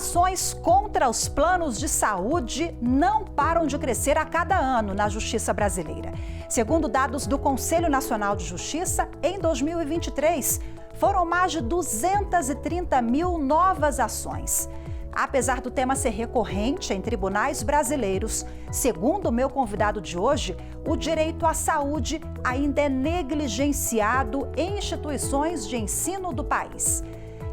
Ações contra os planos de saúde não param de crescer a cada ano na Justiça brasileira. Segundo dados do Conselho Nacional de Justiça, em 2023, foram mais de 230 mil novas ações. Apesar do tema ser recorrente em tribunais brasileiros, segundo o meu convidado de hoje, o direito à saúde ainda é negligenciado em instituições de ensino do país.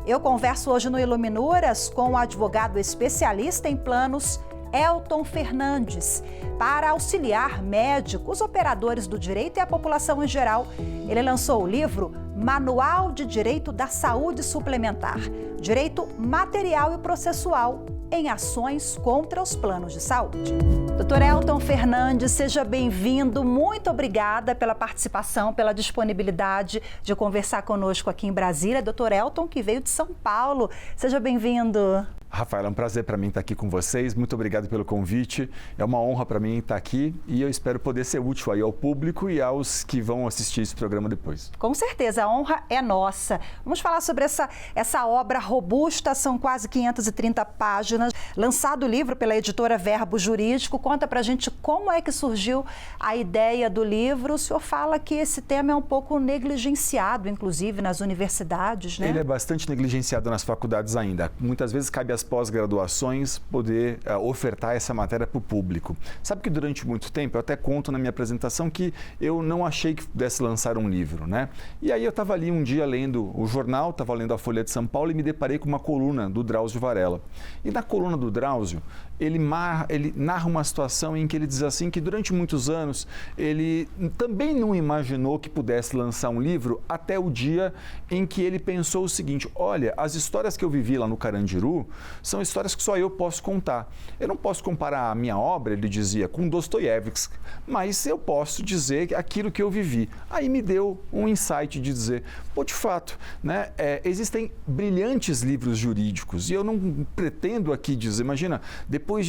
Eu converso hoje no Iluminuras com o advogado especialista em planos, Elton Fernandes, para auxiliar médicos, operadores do direito e a população em geral. Ele lançou o livro Manual de Direito da Saúde Suplementar, Direito Material e Processual em Ações contra os Planos de Saúde. Doutor Elton Fernandes, seja bem-vindo. Muito obrigada pela participação, pela disponibilidade de conversar conosco aqui em Brasília. Doutor Elton, que veio de São Paulo. Seja bem-vindo. Rafaela, é um prazer para mim estar aqui com vocês. Muito obrigado pelo convite. É uma honra para mim estar aqui e eu espero poder ser útil aí ao público e aos que vão assistir esse programa depois. Com certeza, a honra é nossa. Vamos falar sobre essa obra robusta, são quase 530 páginas. Lançado o livro pela editora Verbo Jurídico. Conta pra gente como é que surgiu a ideia do livro. O senhor fala que esse tema é um pouco negligenciado, inclusive nas universidades, né? Ele é bastante negligenciado nas faculdades ainda. Muitas vezes cabe às pós-graduações poder ofertar essa matéria para o público. Sabe que durante muito tempo, eu até conto na minha apresentação que eu não achei que pudesse lançar um livro, né? E aí eu estava ali um dia lendo o jornal, estava lendo a Folha de São Paulo e me deparei com uma coluna do Drauzio Varela. E na coluna do Drauzio, ele narra uma situação em que ele diz assim que durante muitos anos ele também não imaginou que pudesse lançar um livro até o dia em que ele pensou o seguinte: olha, as histórias que eu vivi lá no Carandiru são histórias que só eu posso contar. Eu não posso comparar a minha obra, ele dizia, com Dostoiévski, mas eu posso dizer aquilo que eu vivi. Aí me deu um insight de dizer, pô, de fato, né, existem brilhantes livros jurídicos e eu não pretendo aqui dizer, imagina, depois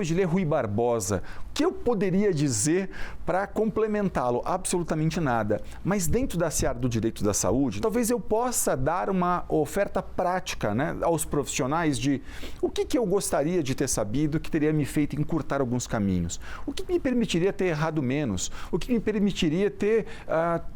de ler Rui Barbosa, o que eu poderia dizer para complementá-lo? Absolutamente nada. Mas dentro da seara do direito da saúde, talvez eu possa dar uma oferta prática, né, aos profissionais de o que eu gostaria de ter sabido que teria me feito encurtar alguns caminhos, o que me permitiria ter errado menos, o que me permitiria ter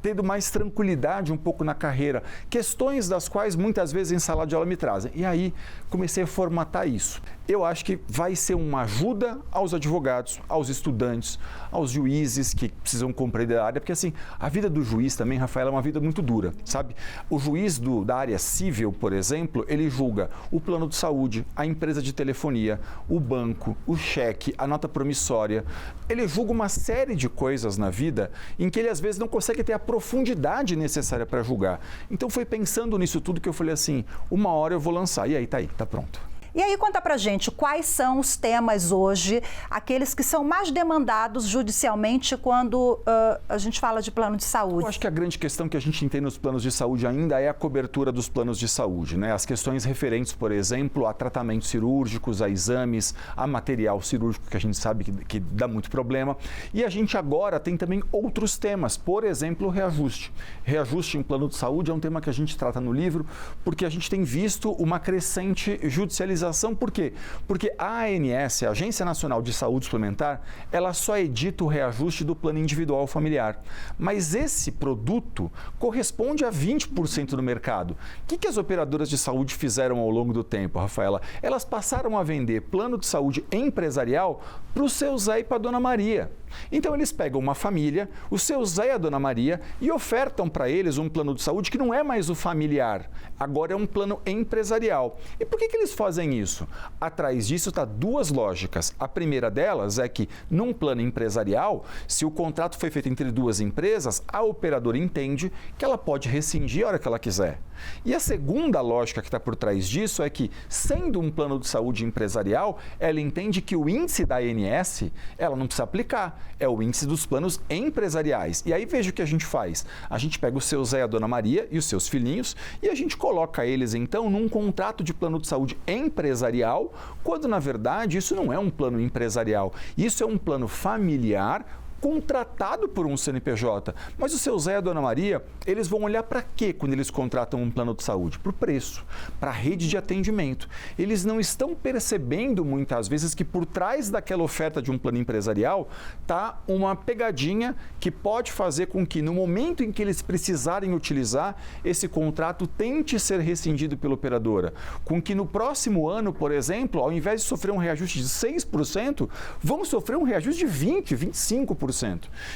tido mais tranquilidade um pouco na carreira, questões das quais muitas vezes em sala de aula me trazem. E aí comecei a formatar isso. Eu acho que vai ser uma ajuda aos advogados, aos estudantes, aos juízes que precisam compreender a área, porque assim, a vida do juiz também, Rafael, é uma vida muito dura, sabe? O juiz da área civil, por exemplo, ele julga o plano de saúde, a empresa de telefonia, o banco, o cheque, a nota promissória. Ele julga uma série de coisas na vida em que ele às vezes não consegue ter a profundidade necessária para julgar. Então foi pensando nisso tudo que eu falei assim, uma hora eu vou lançar. E aí, tá aí, tá pronto. E aí, conta pra gente quais são os temas hoje, aqueles que são mais demandados judicialmente quando a gente fala de plano de saúde? Eu acho que a grande questão que a gente tem nos planos de saúde ainda é a cobertura dos planos de saúde, né? As questões referentes, por exemplo, a tratamentos cirúrgicos, a exames, a material cirúrgico, que a gente sabe que dá muito problema. E a gente agora tem também outros temas, por exemplo, o reajuste. Reajuste em plano de saúde é um tema que a gente trata no livro, porque a gente tem visto uma crescente judicialização. Por quê? Porque a ANS, a Agência Nacional de Saúde Suplementar, ela só edita o reajuste do plano individual familiar. Mas esse produto corresponde a 20% do mercado. O que as operadoras de saúde fizeram ao longo do tempo, Rafaela? Elas passaram a vender plano de saúde empresarial para o seu Zé e para a Dona Maria. Então eles pegam uma família, o seu Zé e a Dona Maria, e ofertam para eles um plano de saúde que não é mais o familiar, agora é um plano empresarial. E por que eles fazem isso? Atrás disso está duas lógicas. A primeira delas é que, num plano empresarial, se o contrato foi feito entre duas empresas, a operadora entende que ela pode rescindir a hora que ela quiser. E a segunda lógica que está por trás disso é que, sendo um plano de saúde empresarial, ela entende que o índice da ANS, ela não precisa aplicar, é o índice dos planos empresariais. E aí veja o que a gente faz. A gente pega o seu Zé e a Dona Maria e os seus filhinhos e a gente coloca eles, então, num contrato de plano de saúde empresarial, quando, na verdade, isso não é um plano empresarial. Isso é um plano familiar contratado por um CNPJ. Mas o seu Zé e a Dona Maria, eles vão olhar para quê quando eles contratam um plano de saúde? Para o preço, para a rede de atendimento. Eles não estão percebendo muitas vezes que por trás daquela oferta de um plano empresarial está uma pegadinha que pode fazer com que no momento em que eles precisarem utilizar, esse contrato tente ser rescindido pela operadora. Com que no próximo ano, por exemplo, ao invés de sofrer um reajuste de 6%, vão sofrer um reajuste de 20%, 25%.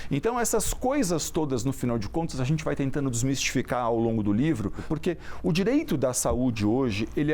Então, essas coisas todas, no final de contas, a gente vai tentando desmistificar ao longo do livro, porque o direito da saúde hoje, ele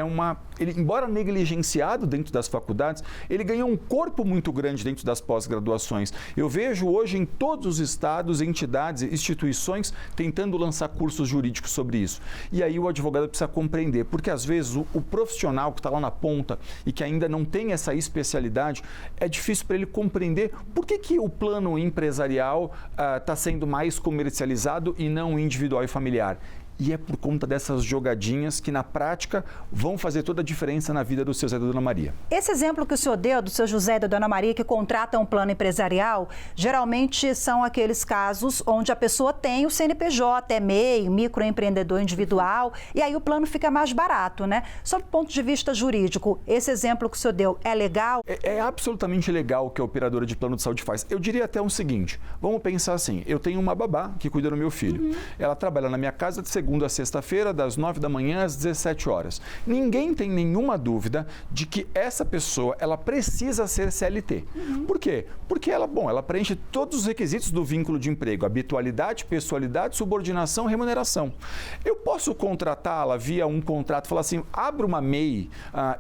embora negligenciado dentro das faculdades, ele ganhou um corpo muito grande dentro das pós-graduações. Eu vejo hoje em todos os estados, entidades, instituições tentando lançar cursos jurídicos sobre isso. E aí o advogado precisa compreender, porque às vezes o profissional que está lá na ponta e que ainda não tem essa especialidade, é difícil para ele compreender por que o plano empresarial está sendo mais comercializado e não individual e familiar. E é por conta dessas jogadinhas que, na prática, vão fazer toda a diferença na vida do seu Zé e da Dona Maria. Esse exemplo que o senhor deu do seu José e da Dona Maria que contratam um plano empresarial, geralmente são aqueles casos onde a pessoa tem o CNPJ, é MEI, microempreendedor individual, e aí o plano fica mais barato, né? Sob o ponto de vista jurídico, esse exemplo que o senhor deu é legal? É absolutamente legal o que a operadora de plano de saúde faz. Eu diria até o seguinte, vamos pensar assim, eu tenho uma babá que cuida do meu filho. Ela trabalha na minha casa de segunda a sexta-feira, das 9 da manhã às 17 horas. Ninguém tem nenhuma dúvida de que essa pessoa, ela precisa ser CLT. Por quê? Porque ela preenche todos os requisitos do vínculo de emprego, habitualidade, pessoalidade, subordinação, remuneração. Eu posso contratá-la via um contrato, falar assim, abre uma MEI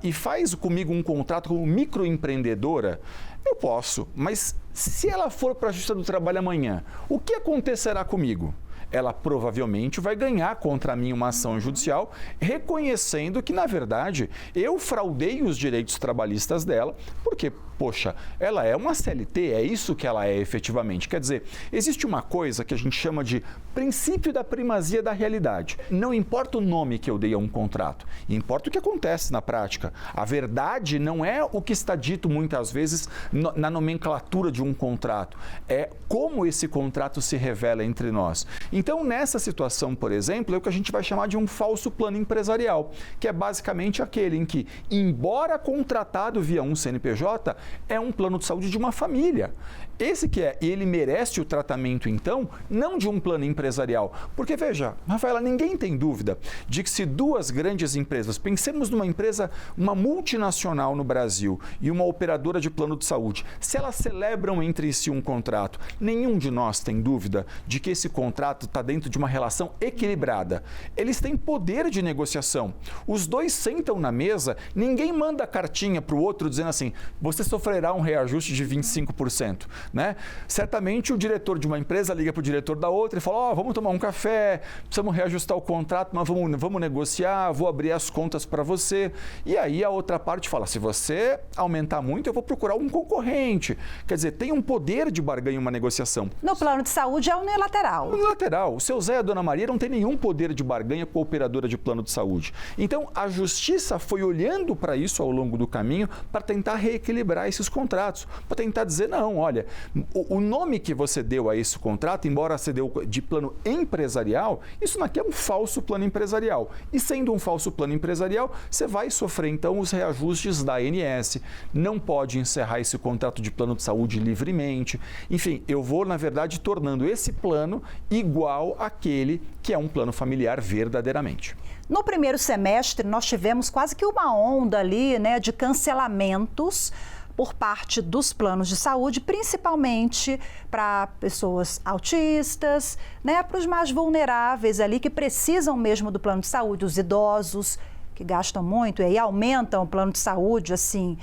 e faz comigo um contrato como microempreendedora? Eu posso, mas se ela for para a Justiça do Trabalho amanhã, o que acontecerá comigo? Ela provavelmente vai ganhar contra mim uma ação judicial, reconhecendo que, na verdade, eu fraudei os direitos trabalhistas dela, porque, poxa, ela é uma CLT, é isso que ela é efetivamente. Quer dizer, existe uma coisa que a gente chama de princípio da primazia da realidade. Não importa o nome que eu dei a um contrato, importa o que acontece na prática. A verdade não é o que está dito muitas vezes na nomenclatura de um contrato, é como esse contrato se revela entre nós. Então, nessa situação, por exemplo, é o que a gente vai chamar de um falso plano empresarial, que é basicamente aquele em que, embora contratado via um CNPJ, é um plano de saúde de uma família. Esse que é, ele merece o tratamento, então, não de um plano empresarial. Porque, veja, Rafaela, ninguém tem dúvida de que se duas grandes empresas, pensemos numa empresa, uma multinacional no Brasil e uma operadora de plano de saúde, se elas celebram entre si um contrato, nenhum de nós tem dúvida de que esse contrato está dentro de uma relação equilibrada. Eles têm poder de negociação. Os dois sentam na mesa, ninguém manda cartinha para o outro dizendo assim, você sofrerá um reajuste de 25%. Né? Certamente o diretor de uma empresa liga para o diretor da outra e fala, vamos tomar um café, precisamos reajustar o contrato, mas vamos negociar, vou abrir as contas para você. E aí a outra parte fala, se você aumentar muito, eu vou procurar um concorrente. Quer dizer, tem um poder de barganha uma negociação. No plano de saúde é unilateral. Unilateral. O seu Zé e a Dona Maria não tem nenhum poder de barganha com a operadora de plano de saúde. Então, a justiça foi olhando para isso ao longo do caminho para tentar reequilibrar esses contratos, para tentar dizer, não, olha, o nome que você deu a esse contrato, embora você deu de plano empresarial, isso aqui é um falso plano empresarial. E sendo um falso plano empresarial, você vai sofrer então os reajustes da ANS, não pode encerrar esse contrato de plano de saúde livremente. Enfim, eu vou, na verdade, tornando esse plano igual àquele que é um plano familiar verdadeiramente. No primeiro semestre, nós tivemos quase que uma onda ali, né, de cancelamentos por parte dos planos de saúde, principalmente para pessoas autistas, né, para os mais vulneráveis ali que precisam mesmo do plano de saúde, os idosos que gastam muito e aí aumentam o plano de saúde assim,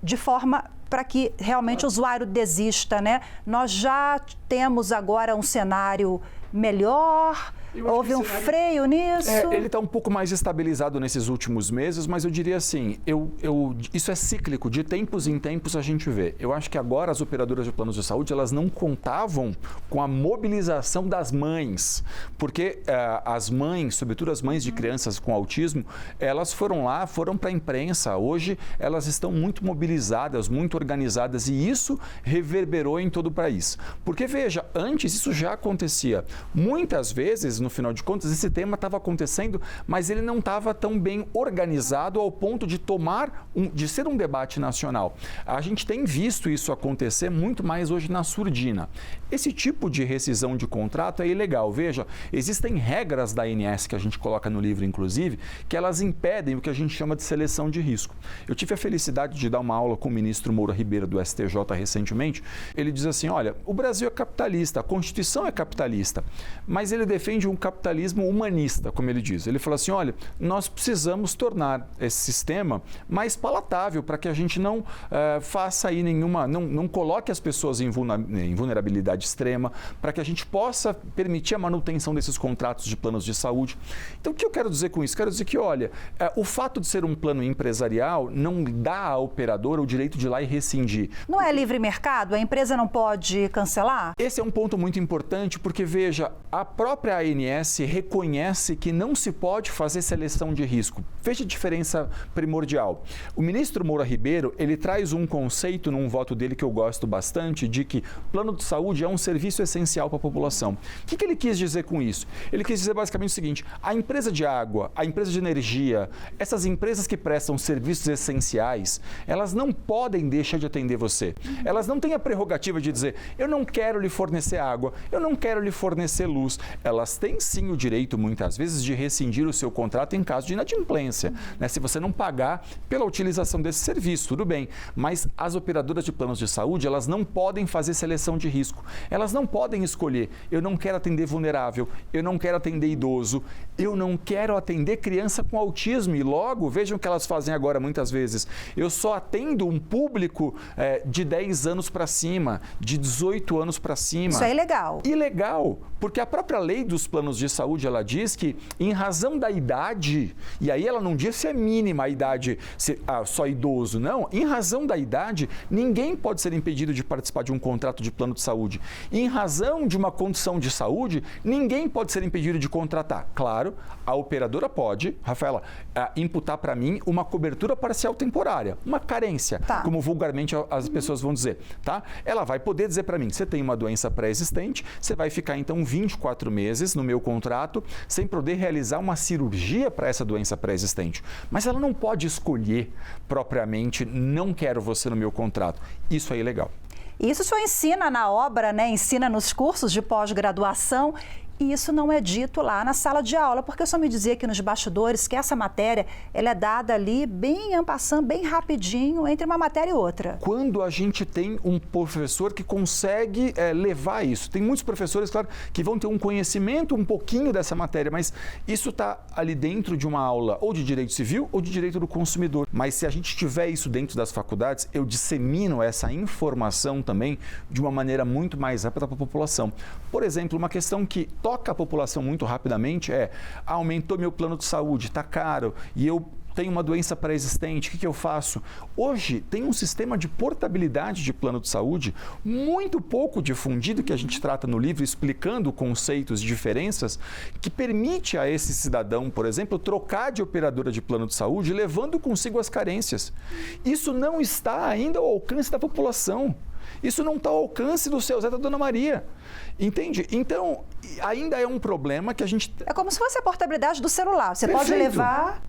de forma para que realmente o usuário desista, né? Nós já temos agora um cenário melhor. Houve um freio nisso? Ele está um pouco mais estabilizado nesses últimos meses, mas eu diria assim, isso é cíclico, de tempos em tempos a gente vê. Eu acho que agora as operadoras de planos de saúde, elas não contavam com a mobilização das mães, porque as mães, sobretudo as mães de crianças com autismo, elas foram para a imprensa. Hoje elas estão muito mobilizadas, muito organizadas, e isso reverberou em todo o país. Porque veja, antes isso já acontecia. Muitas vezes, no final de contas, esse tema estava acontecendo, mas ele não estava tão bem organizado ao ponto de de ser um debate nacional. A gente tem visto isso acontecer muito mais hoje na surdina. Esse tipo de rescisão de contrato é ilegal. Veja, existem regras da ANS que a gente coloca no livro, inclusive, que elas impedem o que a gente chama de seleção de risco. Eu tive a felicidade de dar uma aula com o ministro Moura Ribeiro do STJ recentemente. Ele diz assim, olha, o Brasil é capitalista, a Constituição é capitalista, mas ele defende um capitalismo humanista, como ele diz. Ele fala assim, olha, nós precisamos tornar esse sistema mais palatável para que a gente não faça aí não coloque as pessoas em vulnerabilidade extrema, para que a gente possa permitir a manutenção desses contratos de planos de saúde. Então, o que eu quero dizer com isso? Quero dizer que, olha, o fato de ser um plano empresarial não dá à operadora o direito de ir lá e rescindir. Não é livre mercado? A empresa não pode cancelar? Esse é um ponto muito importante, porque, veja, a própria ANS reconhece que não se pode fazer seleção de risco. Veja a diferença primordial. O ministro Moura Ribeiro, ele traz um conceito num voto dele que eu gosto bastante, de que plano de saúde é um serviço essencial para a população. O que ele quis dizer com isso? Ele quis dizer basicamente o seguinte, a empresa de água, a empresa de energia, essas empresas que prestam serviços essenciais, elas não podem deixar de atender você. Elas não têm a prerrogativa de dizer, eu não quero lhe fornecer água, eu não quero lhe fornecer luz. Elas têm sim o direito, muitas vezes, de rescindir o seu contrato em caso de inadimplência, né? Se você não pagar pela utilização desse serviço, tudo bem. Mas as operadoras de planos de saúde, elas não podem fazer seleção de risco. Elas não podem escolher, eu não quero atender vulnerável, eu não quero atender idoso, eu não quero atender criança com autismo. E logo, vejam o que elas fazem agora muitas vezes. Eu só atendo um público de 10 anos para cima, de 18 anos para cima. Isso é ilegal. Ilegal, porque a própria lei dos planos de saúde, ela diz que em razão da idade, e aí ela não diz se é mínima a idade, só idoso, não. Em razão da idade, ninguém pode ser impedido de participar de um contrato de plano de saúde. Em razão de uma condição de saúde, ninguém pode ser impedido de contratar. Claro, a operadora pode, Rafaela, imputar para mim uma cobertura parcial temporária, uma carência, como vulgarmente as pessoas vão dizer, tá? Ela vai poder dizer para mim, você tem uma doença pré-existente, você vai ficar então 24 meses no meu contrato sem poder realizar uma cirurgia para essa doença pré-existente. Mas ela não pode escolher propriamente, não quero você no meu contrato. Isso é ilegal. Isso o senhor ensina na obra, né? Ensina nos cursos de pós-graduação. E isso não é dito lá na sala de aula, porque eu só me dizia aqui nos bastidores que essa matéria ela é dada ali bem en passant, bem rapidinho, entre uma matéria e outra. Quando a gente tem um professor que consegue levar isso, tem muitos professores, claro, que vão ter um conhecimento um pouquinho dessa matéria, mas isso está ali dentro de uma aula ou de direito civil ou de direito do consumidor. Mas se a gente tiver isso dentro das faculdades, eu dissemino essa informação também de uma maneira muito mais rápida para a população. Por exemplo, uma questão que toca a população muito rapidamente aumentou meu plano de saúde, está caro e eu tenho uma doença pré-existente, o que eu faço? Hoje tem um sistema de portabilidade de plano de saúde muito pouco difundido, que a gente trata no livro, explicando conceitos e diferenças, que permite a esse cidadão, por exemplo, trocar de operadora de plano de saúde, levando consigo as carências. Isso não está ainda ao alcance da população. Isso não está ao alcance do seu Zé da Dona Maria. Entende? Então, ainda é um problema que a gente... É como se fosse a portabilidade do celular. Você pode levar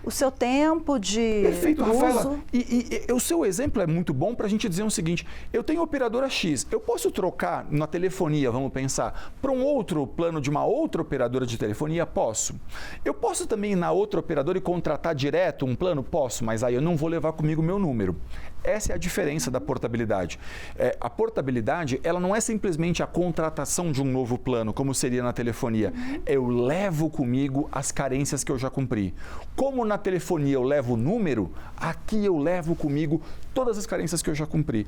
o seu tempo de uso. Rafaela. E o seu exemplo é muito bom para a gente dizer o seguinte, eu tenho operadora X, eu posso trocar na telefonia, vamos pensar, para um outro plano de uma outra operadora de telefonia? Posso. Eu posso também ir na outra operadora e contratar direto um plano? Posso, mas aí eu não vou levar comigo o meu número. Essa é a diferença da portabilidade. A portabilidade, ela não é simplesmente a contratação de um novo plano, como seria na telefonia. Eu levo comigo as carências que eu já cumpri. Como na telefonia eu levo o número, aqui eu levo comigo todas as carências que eu já cumpri.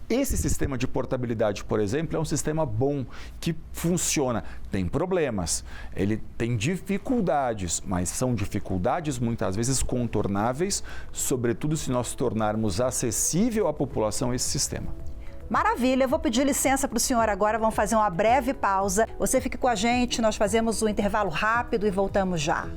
Esse sistema de portabilidade, por exemplo, é um sistema bom, que funciona. Tem problemas, ele tem dificuldades, mas são dificuldades muitas vezes contornáveis, sobretudo se nós tornarmos acessível à população esse sistema. Maravilha, eu vou pedir licença para o senhor agora, vamos fazer uma breve pausa. Você fique com a gente, nós fazemos um intervalo rápido e voltamos já.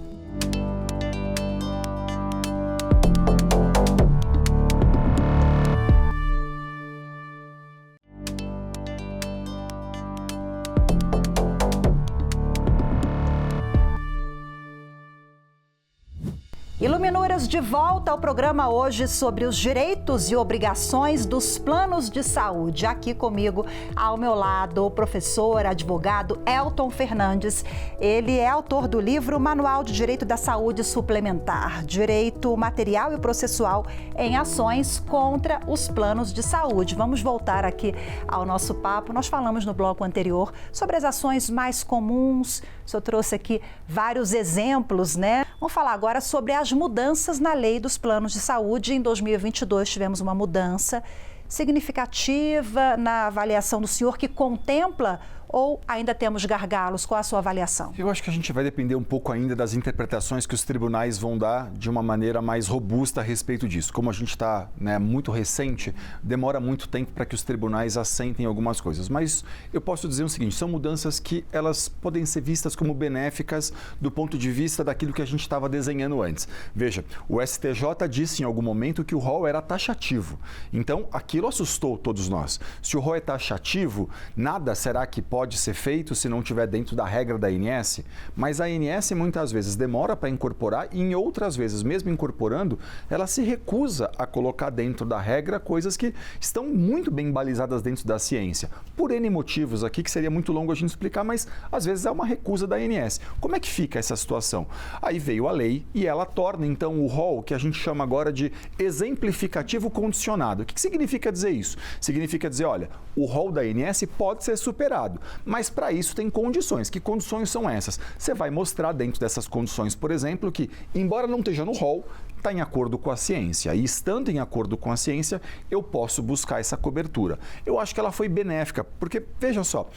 Iluminuras, de volta ao programa hoje sobre os direitos e obrigações dos planos de saúde. Aqui comigo, ao meu lado, o professor, advogado Elton Fernandes. Ele é autor do livro Manual de Direito da Saúde Suplementar, Direito Material e Processual em Ações contra os Planos de Saúde. Vamos voltar aqui ao nosso papo. Nós falamos no bloco anterior sobre as ações mais comuns. O senhor trouxe aqui vários exemplos, né? Vamos falar agora sobre as mudanças na lei dos planos de saúde. Em 2022 tivemos uma mudança significativa na avaliação do senhor, que contempla ou ainda temos gargalos? Qual a sua avaliação? Eu acho que a gente vai depender um pouco ainda das interpretações que os tribunais vão dar de uma maneira mais robusta a respeito disso. Como a gente está muito recente, demora muito tempo para que os tribunais assentem algumas coisas. Mas eu posso dizer o seguinte, são mudanças que elas podem ser vistas como benéficas do ponto de vista daquilo que a gente estava desenhando antes. Veja, o STJ disse em algum momento que o rol era taxativo. Então, aquilo assustou todos nós. Se o rol é taxativo, nada será que pode ser feito se não estiver dentro da regra da ANS, mas a ANS muitas vezes demora para incorporar e em outras vezes, mesmo incorporando, ela se recusa a colocar dentro da regra coisas que estão muito bem balizadas dentro da ciência. Por N motivos aqui, que seria muito longo a gente explicar, mas às vezes é uma recusa da ANS. Como é que fica essa situação? Aí veio a lei e ela torna então o rol, que a gente chama agora de exemplificativo condicionado. O que significa dizer isso? Significa dizer, olha, o rol da ANS pode ser superado, mas para isso tem condições. Que condições são essas? Você vai mostrar dentro dessas condições, por exemplo, que, embora não esteja no rol, está em acordo com a ciência. E estando em acordo com a ciência, eu posso buscar essa cobertura. Eu acho que ela foi benéfica, porque, veja só,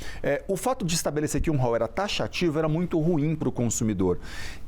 o fato de estabelecer que um rol era taxativo era muito ruim para o consumidor.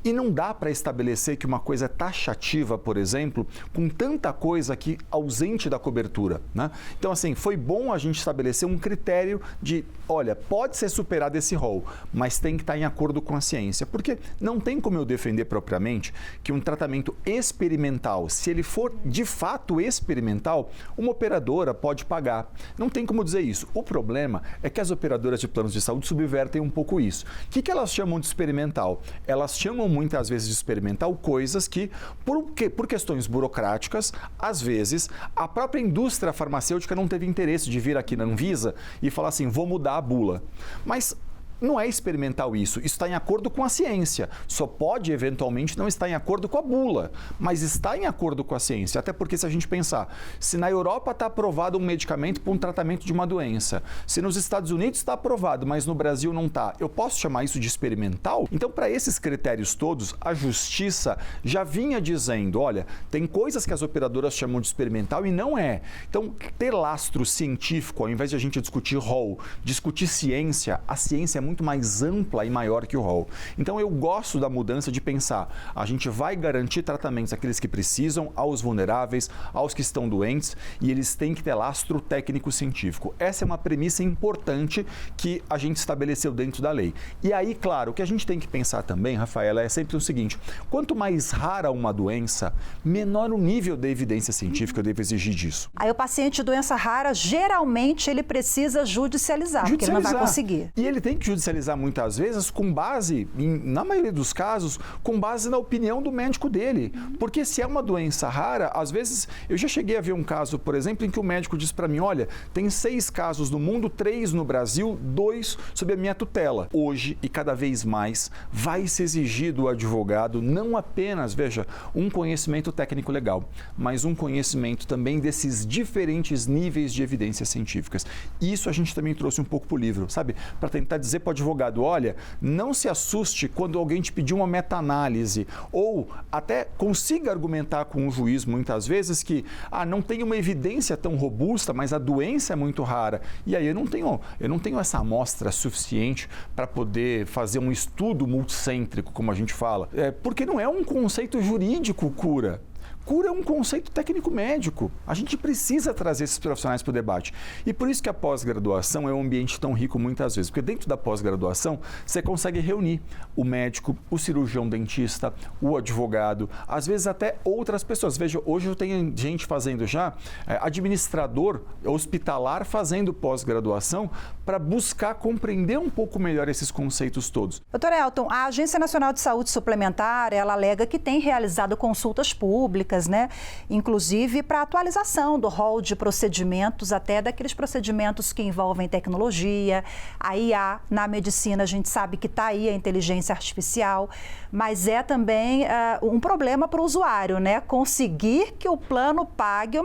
E não dá para estabelecer que uma coisa é taxativa, por exemplo, com tanta coisa aqui ausente da cobertura, né? Então, assim, foi bom a gente estabelecer um critério de, olha, pode ser superado esse rol, mas tem que estar em acordo com a ciência, porque não tem como eu defender propriamente que um tratamento experimental, se ele for de fato experimental, uma operadora pode pagar. Não tem como dizer isso. O problema é que as operadoras de planos de saúde subvertem um pouco isso. O que elas chamam de experimental? Elas chamam muitas vezes de experimental coisas que, por questões burocráticas, às vezes, a própria indústria farmacêutica não teve interesse de vir aqui na Anvisa e falar assim, vou mudar a bula. Mas não é experimental isso está em acordo com a ciência. Só pode, eventualmente, não estar em acordo com a bula, mas está em acordo com a ciência. Até porque, se a gente pensar, se na Europa está aprovado um medicamento para um tratamento de uma doença, se nos Estados Unidos está aprovado, mas no Brasil não está, eu posso chamar isso de experimental? Então, para esses critérios todos, a Justiça já vinha dizendo, olha, tem coisas que as operadoras chamam de experimental e não é. Então, ter lastro científico, ao invés de a gente discutir rol, discutir ciência, a ciência é muito mais ampla e maior que o rol. Então eu gosto da mudança de pensar, a gente vai garantir tratamentos àqueles que precisam, aos vulneráveis, aos que estão doentes, e eles têm que ter lastro técnico-científico. Essa é uma premissa importante que a gente estabeleceu dentro da lei. E aí, claro, o que a gente tem que pensar também, Rafaela, é sempre o seguinte, quanto mais rara uma doença, menor o nível de evidência científica eu devo exigir disso. Aí o paciente de doença rara, geralmente ele precisa judicializar, porque ele não vai conseguir. E ele tem que judicializar muitas vezes com base, na maioria dos casos, com base na opinião do médico dele. Porque se é uma doença rara, às vezes, eu já cheguei a ver um caso, por exemplo, em que o médico disse para mim, olha, tem 6 casos no mundo, 3 no Brasil, 2 sob a minha tutela. Hoje, e cada vez mais, vai se exigir do advogado não apenas, veja, um conhecimento técnico legal, mas um conhecimento também desses diferentes níveis de evidências científicas. Isso a gente também trouxe um pouco para o livro, sabe? Para tentar dizer, por para o advogado, olha, não se assuste quando alguém te pedir uma meta-análise, ou até consiga argumentar com o juiz muitas vezes que não tem uma evidência tão robusta, mas a doença é muito rara. E aí eu não tenho essa amostra suficiente para poder fazer um estudo multicêntrico, como a gente fala. Porque não é um conceito jurídico cura. Cura é um conceito técnico-médico. A gente precisa trazer esses profissionais para o debate. E por isso que a pós-graduação é um ambiente tão rico muitas vezes. Porque dentro da pós-graduação, você consegue reunir o médico, o cirurgião dentista, o advogado, às vezes até outras pessoas. Veja, hoje eu tenho gente fazendo já, administrador hospitalar fazendo pós-graduação para buscar compreender um pouco melhor esses conceitos todos. Doutor Elton, a Agência Nacional de Saúde Suplementar, ela alega que tem realizado consultas públicas, né? Inclusive para atualização do rol de procedimentos, até daqueles procedimentos que envolvem tecnologia, a IA. Na medicina a gente sabe que está aí a inteligência artificial, mas é também um problema para o usuário, né? Conseguir que o plano pague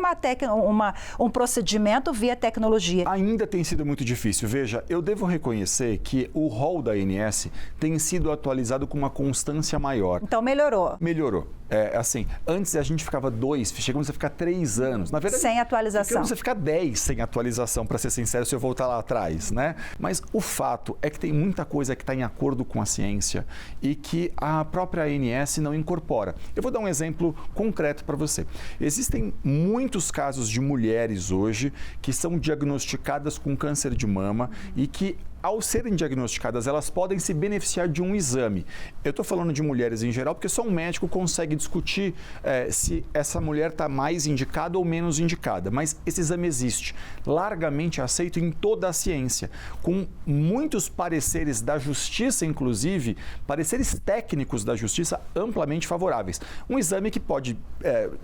um procedimento via tecnologia. Ainda tem sido muito difícil. Veja, eu devo reconhecer que o rol da ANS tem sido atualizado com uma constância maior. Então melhorou. Melhorou. Assim, antes a gente ficava 2, chegamos a ficar 3 anos. Na verdade, sem atualização. Chegamos a ficar 10 sem atualização, para ser sincero, se eu voltar lá atrás, né? Mas o fato é que tem muita coisa que está em acordo com a ciência e que a própria ANS não incorpora. Eu vou dar um exemplo concreto para você. Existem muitos casos de mulheres hoje que são diagnosticadas com câncer de mama e que, ao serem diagnosticadas, elas podem se beneficiar de um exame. Eu estou falando de mulheres em geral, porque só um médico consegue discutir se essa mulher está mais indicada ou menos indicada. Mas esse exame existe, largamente aceito em toda a ciência, com muitos pareceres da justiça, inclusive, pareceres técnicos da justiça amplamente favoráveis. Um exame que pode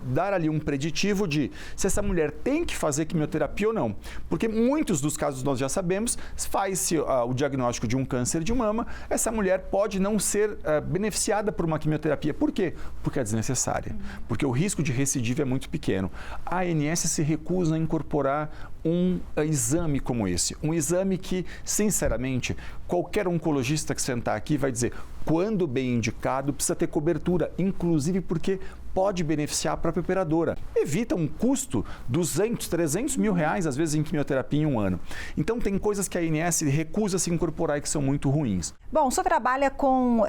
dar ali um preditivo de se essa mulher tem que fazer quimioterapia ou não. Porque muitos dos casos nós já sabemos, faz-se o diagnóstico de um câncer de mama, essa mulher pode não ser beneficiada por uma quimioterapia. Por quê? Porque é desnecessária. Porque o risco de recidiva é muito pequeno. A ANS se recusa a incorporar um exame como esse. Um exame que, sinceramente, qualquer oncologista que sentar aqui vai dizer, quando bem indicado, precisa ter cobertura, inclusive porque pode beneficiar a própria operadora. Evita um custo 200, 300 mil reais, às vezes, em quimioterapia em um ano. Então, tem coisas que a ANS recusa se incorporar e que são muito ruins. Bom, o senhor trabalha com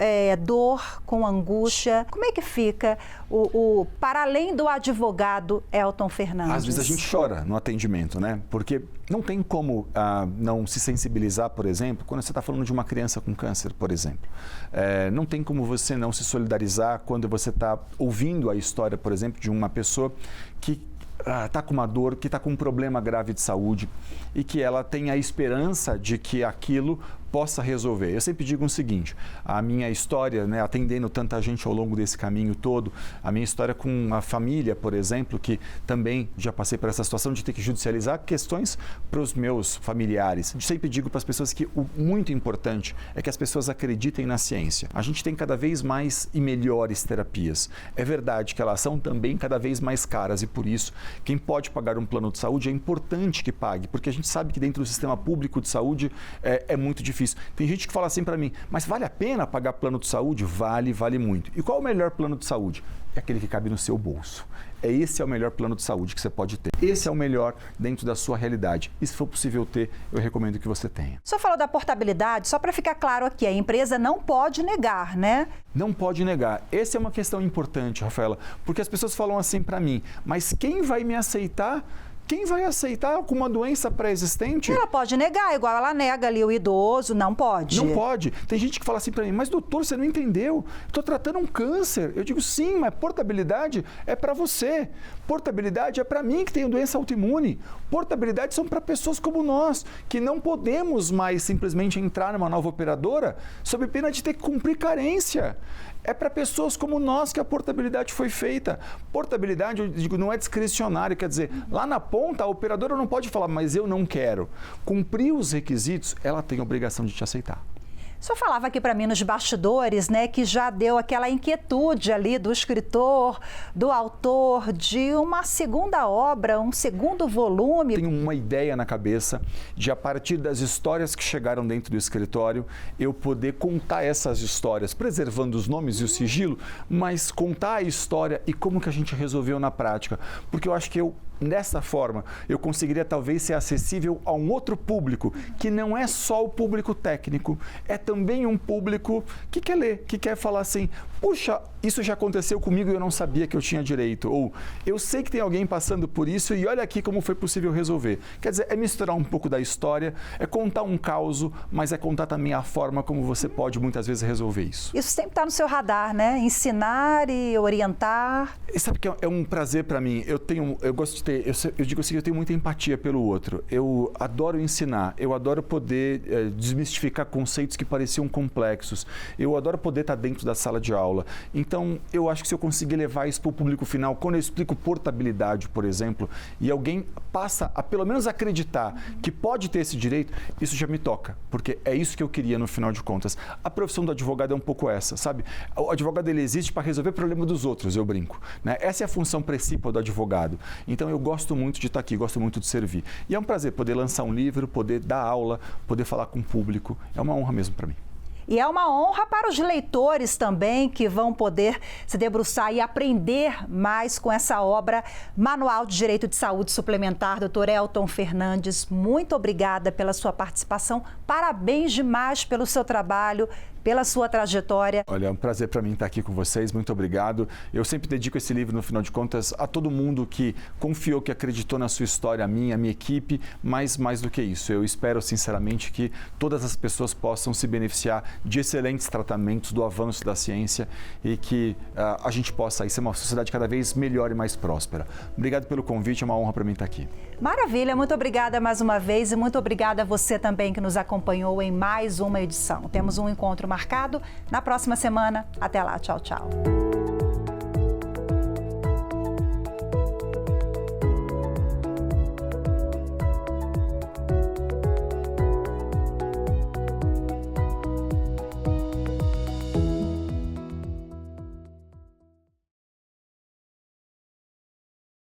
dor, com angústia. Como é que fica para além do advogado Elton Fernandes? Às vezes a gente chora no atendimento, né? Porque não tem como não se sensibilizar, por exemplo, quando você está falando de uma criança com câncer, por exemplo. Não tem como você não se solidarizar quando você está ouvindo a história, por exemplo, de uma pessoa que está com uma dor, que está com um problema grave de saúde e que ela tem a esperança de que aquilo possa resolver. Eu sempre digo o seguinte, a minha história, né, atendendo tanta gente ao longo desse caminho todo, a minha história com a família, por exemplo, que também já passei por essa situação de ter que judicializar questões para os meus familiares. Eu sempre digo para as pessoas que o muito importante é que as pessoas acreditem na ciência. A gente tem cada vez mais e melhores terapias. É verdade que elas são também cada vez mais caras e por isso quem pode pagar um plano de saúde é importante que pague, porque a gente sabe que dentro do sistema público de saúde é muito difícil. Tem gente que fala assim para mim, mas vale a pena pagar plano de saúde? Vale muito. E qual é o melhor plano de saúde? É aquele que cabe no seu bolso. Esse é o melhor plano de saúde que você pode ter. Esse é o melhor dentro da sua realidade. E se for possível ter, eu recomendo que você tenha. O senhor falou da portabilidade, só para ficar claro aqui, a empresa não pode negar, né? Não pode negar. Essa é uma questão importante, Rafaela, porque as pessoas falam assim para mim, mas quem vai me aceitar? Quem vai aceitar com uma doença pré-existente? Ela pode negar, igual ela nega ali o idoso, não pode. Não pode. Tem gente que fala assim para mim, mas doutor, você não entendeu. Estou tratando um câncer. Eu digo, sim, mas portabilidade é para você. Portabilidade é para mim que tenho doença autoimune. Portabilidade são para pessoas como nós, que não podemos mais simplesmente entrar numa nova operadora sob pena de ter que cumprir carência. É para pessoas como nós que a portabilidade foi feita. Portabilidade, eu digo, não é discricionário, quer dizer, lá na ponta a operadora não pode falar, mas eu não quero. Cumprir os requisitos, ela tem a obrigação de te aceitar. O senhor falava aqui para mim nos bastidores, né, que já deu aquela inquietude ali do escritor, do autor, de uma segunda obra, um segundo volume. Tenho uma ideia na cabeça de, a partir das histórias que chegaram dentro do escritório, eu poder contar essas histórias, preservando os nomes e o sigilo, mas contar a história e como que a gente resolveu na prática. Porque eu acho que dessa forma, eu conseguiria talvez ser acessível a um outro público, que não é só o público técnico, é também um público que quer ler, que quer falar assim, puxa, isso já aconteceu comigo e eu não sabia que eu tinha direito, ou eu sei que tem alguém passando por isso e olha aqui como foi possível resolver. Quer dizer, é misturar um pouco da história, é contar um caos, mas é contar também a forma como você pode muitas vezes resolver isso. Isso sempre está no seu radar, né? Ensinar e orientar. E sabe que é um prazer para mim, eu gosto de ter, eu digo assim, eu tenho muita empatia pelo outro, eu adoro ensinar, eu adoro poder desmistificar conceitos que pareciam complexos, eu adoro poder estar dentro da sala de aula. Então, eu acho que se eu conseguir levar isso para o público final, quando eu explico portabilidade, por exemplo, e alguém passa a pelo menos acreditar que pode ter esse direito, isso já me toca, porque é isso que eu queria no final de contas. A profissão do advogado é um pouco essa, sabe? O advogado, ele existe para resolver o problema dos outros, eu brinco, né? Essa é a função principal do advogado. Então, eu gosto muito de estar aqui, gosto muito de servir. E é um prazer poder lançar um livro, poder dar aula, poder falar com o público. É uma honra mesmo para mim. E é uma honra para os leitores também, que vão poder se debruçar e aprender mais com essa obra, Manual de Direito de Saúde Suplementar. Dr. Elton Fernandes, muito obrigada pela sua participação. Parabéns demais pelo seu trabalho, pela sua trajetória. Olha, é um prazer para mim estar aqui com vocês, muito obrigado. Eu sempre dedico esse livro, no final de contas, a todo mundo que confiou, que acreditou na sua história, a minha equipe, mas mais do que isso. Eu espero, sinceramente, que todas as pessoas possam se beneficiar de excelentes tratamentos, do avanço da ciência e que a gente possa ser uma sociedade cada vez melhor e mais próspera. Obrigado pelo convite, é uma honra para mim estar aqui. Maravilha, muito obrigada mais uma vez e muito obrigada a você também que nos acompanhou em mais uma edição. Temos um encontro marcado na próxima semana. Até lá, tchau, tchau.